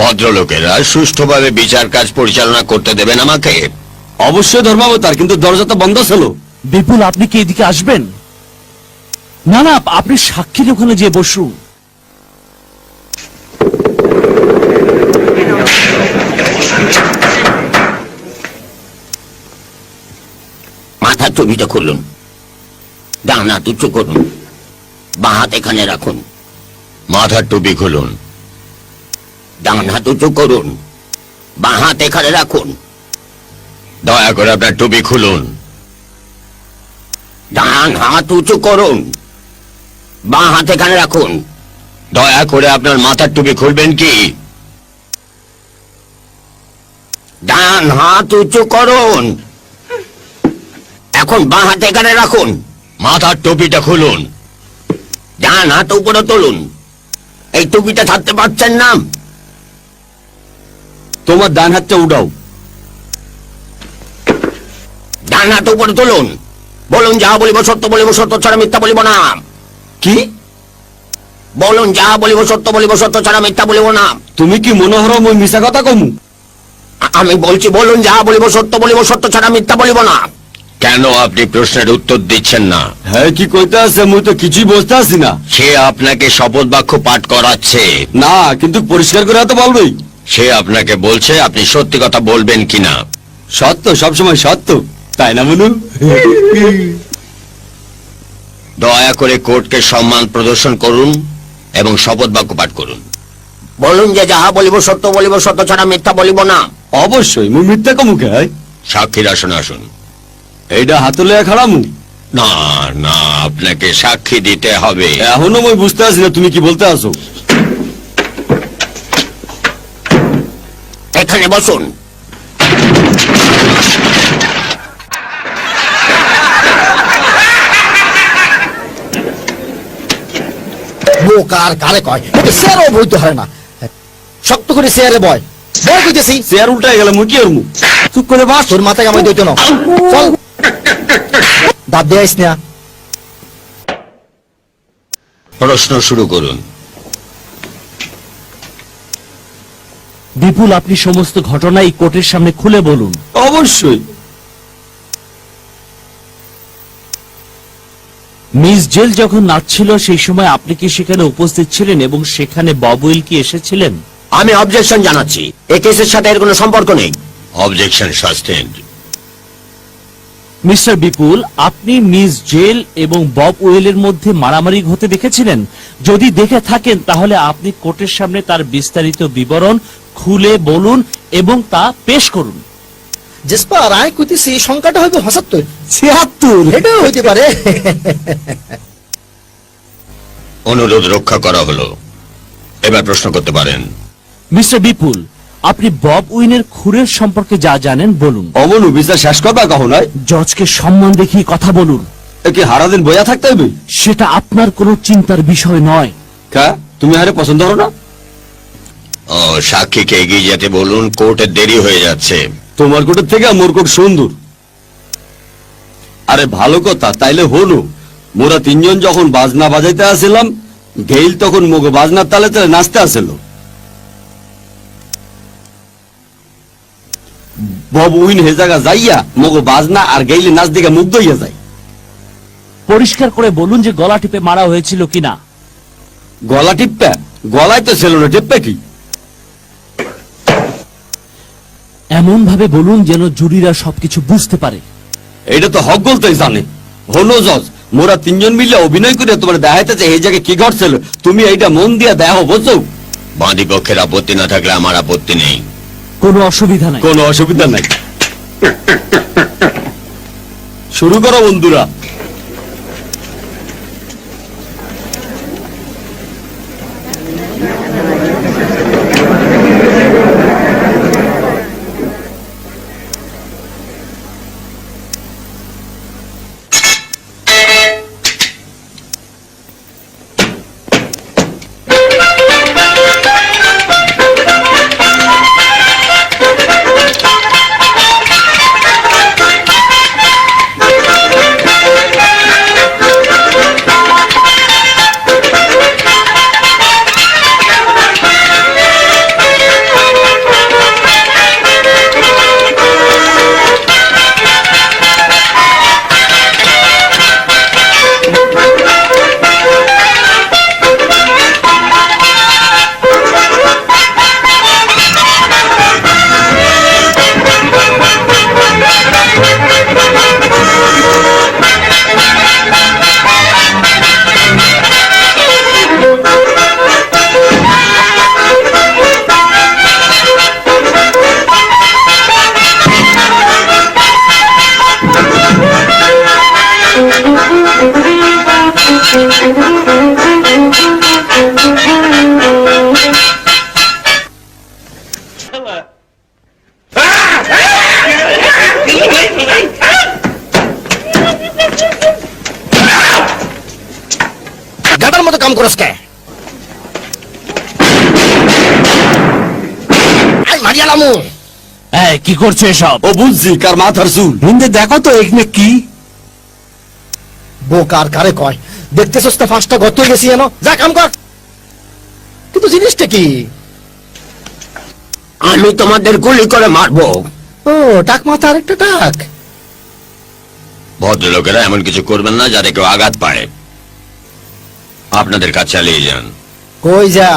ভদ্রলোকেরা সুষ্ঠুভাবে বিচার কাজ পরিচালনা করতে দেবেন আমাকে? অবশ্যই ধর্মাবতার, কিন্তু দরজা তো বন্ধ ছিল। বিপুল, আপনি কি এদিকে আসবেন? না না, আপনি সাক্ষীর ওখানে যে বসুন। মাথার টুপিটা খুলুন, ডান হাত উঁচু করুন, বাঁ হাত এখানে রাখুন। মাথার টুপি খুলুন, ডান হাত উঁচু করুন, বাঁ হাত এখানে রাখুন। দয়া করে আপনার টুপি খুলুন, ডান হাত উঁচু করুন, বাঁ হাত এখানে রাখুন। দয়া করে আপনার মাথার টুপি খুলবেন কি? ডান হাত উঁচু করুন, এখন বাঁ হাত এখানে রাখুন। মাথার টুপিটা খুলুন, ডান হাত উপরে তুলুন। এই টুপিটা ছাড়তে পারছেন না? তোমার ডান হাতটা উঠাও। ডান হাত উপরে তুলুন। বলুন, যাহা বলিব সত্য বলিব, সত্য ছাড়া মিথ্যা বলিব না। কি বলুন, যাহা বলিব সত্য বলিব, সত্য ছাড়া মিথ্যা বলিব না। তুমি কি মনে হরো মই মিছা কথা কমু? আমি বলছি, বলুন, যাহা বলিব সত্য বলিব, সত্য ছাড়া মিথ্যা বলিব না। কেন আপনি প্রশ্নের উত্তর দিচ্ছেন না? হ্যাঁ, কি কইতে আছে? মুই তো কিছুই বুঝতে আছি না। সে আপনাকে শপথ বাক্য পাঠ করাচ্ছে। না, কিন্তু পরিষ্কার করে তো বলবেই। সে আপনাকে বলছে আপনি সত্যি কথা বলবেন কিনা। সত্য সবসময় সত্য, তাই না মনু? দয়া করে কোর্টকে সম্মান প্রদর্শন করুন এবং শপথ বাক্য পাঠ করুন। বলুন যে যাহা বলিব সত্য বলিব, সত্য ছাড়া মিথ্যা বলিব না। অবশ্যই, মুই মিথ্যা কমুকে? সাক্ষীর আসনে আসুন। এইটা হাতলে খাড়ামু? না না, আপনাকে সাক্ষী দিতে হবে। এখনো মই বুঝতে আছি না তুমি কি বলতে আছো। এখানে বসুন। বোকার কারে কয়, এটা চেয়ারও বইতে হয় না। শক্ত করে চেয়ারে বয়, বয় কইতেছি। চেয়ার উল্টাই গেলে মুই কি করমু? চুপ করে বাস, তোর মাথায় আমি দইতো না। চল, দাঁত দিয়ে আইস না। প্রশ্ন শুরু করুন। বিপুল, আপনি সমস্ত ঘটনাই কোর্টের সামনে খুলে বলুন। অবশ্যই। মিস জেল যখন নাচছিল সেই সময় আপনি কি সেখানে উপস্থিত ছিলেন এবং সেখানে বব উইল কি এসেছিলেন? আমি অবজেকশন জানাচ্ছি, এই কেসের সাথে এর কোনো সম্পর্ক নেই। অবজেকশন সাসটেন্ড। মিস্টার বিপুল, আপনি মিস জেল এবং বব উইলের মধ্যে মারামারি হতে দেখেছিলেন? যদি দেখে থাকেন তাহলে আপনি কোর্টের সামনে তার বিস্তারিত বিবরণ খুলে বলুন এবং তা পেশ করুন। জেসপার, আয় কইতেছি সংখ্যাটা হয়তো ৭৭, ৭৬, এটাও হইতে পারে। অনুরোধ রক্ষা করা হলো, এবার প্রশ্ন করতে পারেন। মিস্টার বিপুল, আপনি বব উইনের খুরের সম্পর্কে যা জানেন বলুন। অমনু বিচার শেষ করবা কখন হয়? জজকে সম্মান দেখিয়ে কথা বলুন। কি হারাদিন বইয়া থাকতে হবে? সেটা আপনার কোনো চিন্তার বিষয় নয়। কা তুমি হারে পছন্দ করো না? ও, সাক্ষীকে এগিয়ে যেতে বলুন, কোর্টে দেরি হয়ে যাচ্ছে। তোমার কোটের থেকে মোর কোট সুন্দর। আরে ভালো কথা, তাইলে হলো মোরা তিনজন যখন বাজনা বাজাইতে আসিলাম, গেইল তখন মগো বাজনার তালে তালে নাচতে আসিল। বব উইন হে জায়গা যাইয়া মগো বাজনা আর গেইলে নাচ দিকে মুগ্ধ হইয়া যায়। পরিষ্কার করে বলুন যে গলা টিপে মারা হয়েছিল কিনা। গলা টিপ্পা? গলায় তো ছিল না, টিপ্পা কি? এমন ভাবে বলুন যেন জুরিরা সবকিছু বুঝতে পারে। এটা তো হক বলতেই জানে। হলো জজ, মোরা তিনজন মিলে অভিনয় করে তোমার দেখাইতেছে এই জায়গায় কি ঘটছিল, তুমি এইটা মন দিয়া দেখো, বুঝছো? বাদী পক্ষের আপত্তি না থাকলে আমার আপত্তি নেই। কোনো অসুবিধা নাই। কোনো অসুবিধা নাই। শুরু করো বন্ধুরা। গাটার মতো কাম করস কে? আই মারিয়ালামু। এই কি করছো এসব? ও বুঝছি কার মাথার চুল। হিন্দে দেখো তো এখানে কি? বোকার কারে কয়? দেখতেছস তো ফাঁসটা গত হয়ে গেছি এনো, যা কাম কর। কিন্তু জিনিসটা কি? আমি তোমাদের গুলি করে মারবো। ও টাক মাথা, আরেকটা টাক। ভদ্রলোকেরা এমন কিছু করবেন না যাতে কেউ আঘাত পায়। আপনাদের কাজ চালিয়ে যান। কই যা?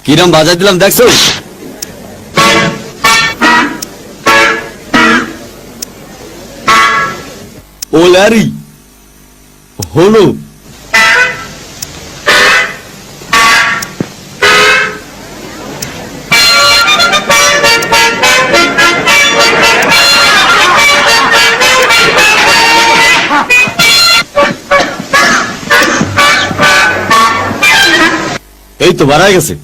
কিরম বাজাই দিলাম দেখছো? ও ল্যারি হলো। এই তো বাড়াই গেছে।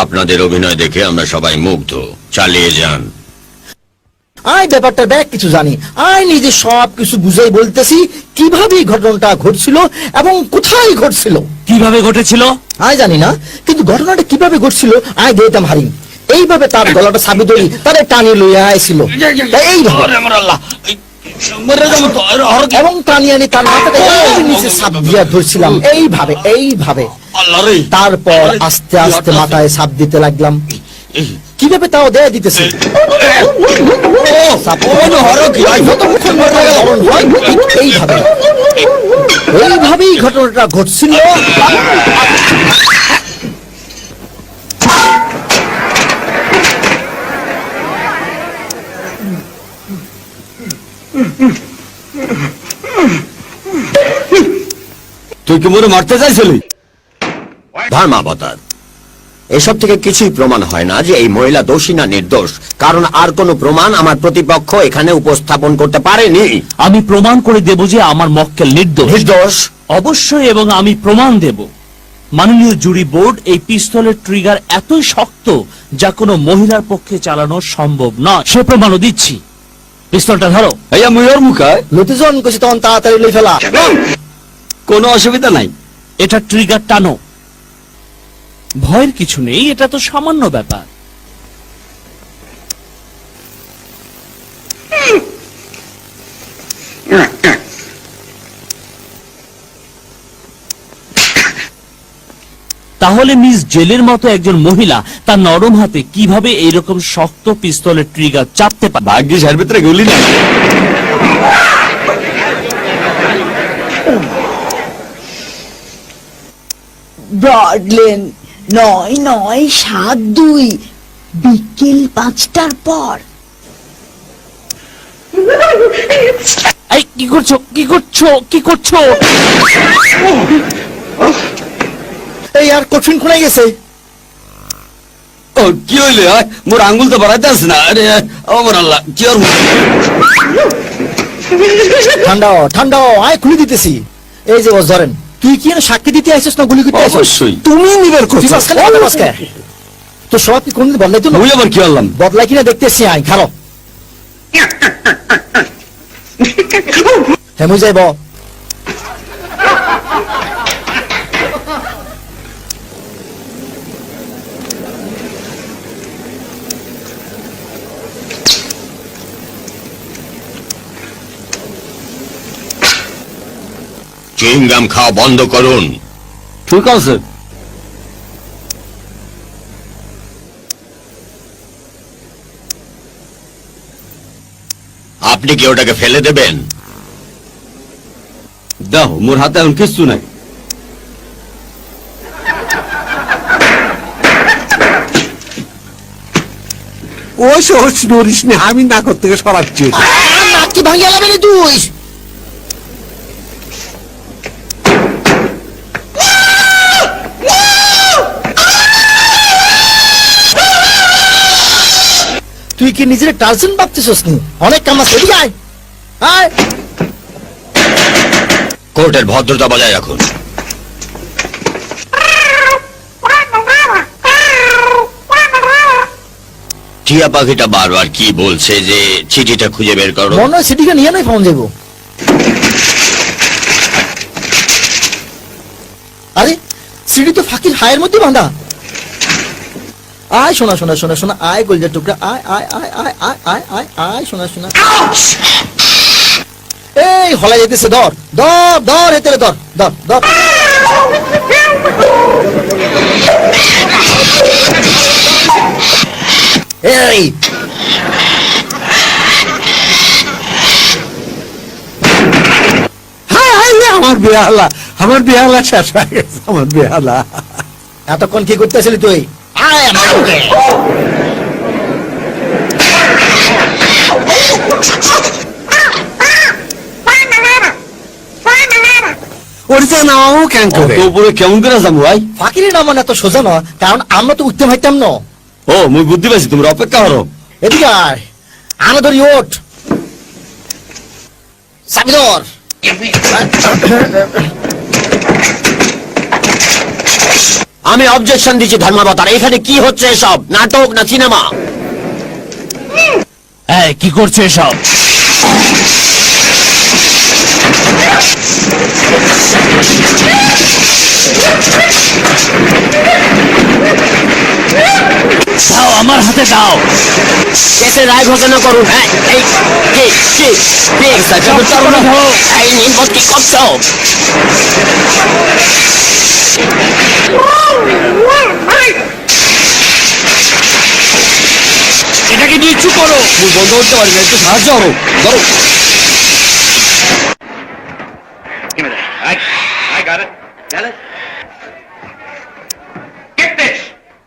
আপনাদের অভিনয় দেখে আমরা সবাই মুগ্ধ। চালিয়ে যান। আই ব্যাপারটা দেখ কিছু জানি। আই নিজে সব কিছু বুঝাই বলতেছি কিভাবে এই ঘটনাটা ঘটছিল এবং কোথায় ঘটছিল। কিভাবে ঘটেছিল? আই জানি না, কিন্তু ঘটনাটা কিভাবে ঘটছিল আই দিতাম হারিম। এইভাবে তার গলাটা সাবি ধরি তারে টানি লইয়া আইছিল এইভাবে, এবং টানি আনি তার মাথাটা এই নিচে সাপ দিয়া ধরছিলাম এইভাবে এইভাবে। তারপর আস্তে আস্তে মাথায় সাপ দিতে লাগলাম। কিভাবে তাও দেয়া দিতেছে। যতক্ষণ মাথায় মরণ হয়, ঠিক এইভাবে এইভাবেই ঘটনাটা ঘটছিল। তুই কি মোরে মারতে চাইছিলি? ধর্মাবতার, এসব থেকে কিছুই প্রমাণ হয় না যে এই মহিলা দোষী না নির্দোষ, কারণ আর কোনো প্রমাণ আমার প্রতিপক্ষ এখানে উপস্থাপন করতে পারেনি। আমি প্রমাণ করে দেব যে আমার মক্কেল নির্দোষ। নির্দোষ? অবশ্যই, এবং আমি প্রমাণ দেব। মাননীয় জুরি বোর্ড, এই পিস্তলের ট্রিগার এতই শক্ত যা কোনো মহিলার পক্ষে চালানো সম্ভব নয়। সে প্রমাণও দিচ্ছি। পিস্তলটা ধরো। এই আমি ওর মুখায় লতিজন কইছে তখন তাড়াতাড়ি লই ফেলা। কোনো অসুবিধা নাই। এটা ট্রিগার টানো। ভয়ের কিছু নেই, এটা তো সামান্য ব্যাপার। তাহলে মিস জেলের মতো একজন মহিলা তার নরম হাতে কিভাবে এইরকম শক্ত পিস্তলের ট্রিগার চাপতে পারে? ভাগ্যিস এর ভিতরে গুলি না। ব্রডলেন 9972 বিকেল 5টার পর। এই কি করছো, কি করছো, কি করছো? এই আর কঠিন খুঁড়ে গেছে। ও কি হইলে? মোর আঙ্গুল তো বাড়াইতে আছে না। আরে আমার আল্লাহ, কি আর ঠান্ডাও ঠান্ডাও, আয় খুলে দিতেছি। এই যে ও ধরেন, তুই কি এনে সাক্ষী দিতে আসিস না গুলি করতে আসিস? অবশ্যই। তুমি নিবের তুই করছো। মাঝখানে কথা বলছ কেন? তো সব কি কোনদিন বদলাইতো না? মুই আবার কি হলাম? বদলাই কিনা দেখতেছি আই, খালো। হেমু যাইব। চুইংগাম খাওয়া বন্ধ করুন। ঠিক আছে। আপনি কি ওটাকে ফেলে দেবেন? দেখো মোর হাতে এখন কিচ্ছু নাই। ওই সহজ নড়িস না, আমি নাকর থেকে সরাচ্ছি। নাক কি ভাঙিয়া লাগাবি তুই? তুই কি নিজের টার্সেন ভাবতেছস নি? অনেক কাম আছে, এদিকে আয়। আয়। কোর্টের ভদ্রতা বজায় রাখুন। টিয়া পাখিটা বারবার কি বলছে যে চিঠিটা খুঁজে বের করো? মনে হয় সিটিকে নিয়ে নাই পাওয়া যাবো। আরে সিডি তো ফাঁকির হায়ের মধ্যে বাঁধা। আয় শোনা শোনা শোনা শোনা, আয় গোলজার টুকরা, আয় আয় আয় আয় আয় আয় আয় আয় শোনা শোনা। এই হলা যেতেছে, ধর ধর ধর, এতে ধর ধর ধর। এই হায় হায় রে, আমার বেহালা শেষ হয়ে গেছে, আমার বেহালা। এতক্ষণ কি করতেছিলি তুই? আয় আমার বুকে। ওরিতে নামাও কেন করে? তো উপরে কেমন করে যাবো ভাই? ফাঁকির নাম এত সোজা না, কারণ আমরা তো উঠতে পারতাম না। ও মুই বুদ্ধি পাইছি, তোমরা অপেক্ষা করো। এদিকে আয়, আনা ধরি ওঠ। চাবি ধর। আমি অবজেকশন দিচ্ছি ধর্মাবতার, এখানে কি হচ্ছে এসব? নাটক না সিনেমা? এই, কি করছে এসব? দাও, আমার হাতে দাও। কেসে রায় ঘোষণা করুন। হ্যাঁ, এই কি কি কি এই নির্বোধ কি করছো? এটাকে নিয়ে চুপ করো। মুই বন্ধ করতে পারি না, একটু সাহায্য করো। ধরো। Give me that. I got it. Got it? Get this!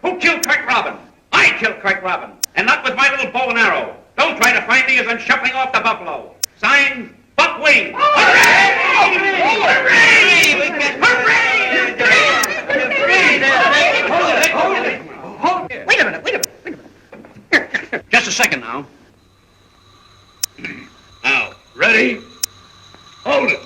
Who killed Craig Robin? I killed Craig Robin. And not with my little bow and arrow. Don't try to find me as I'm shuffling off the buffalo. Signed, Buckwing. Hooray! Wait a minute. Just a second now. Now, ready? Hold it.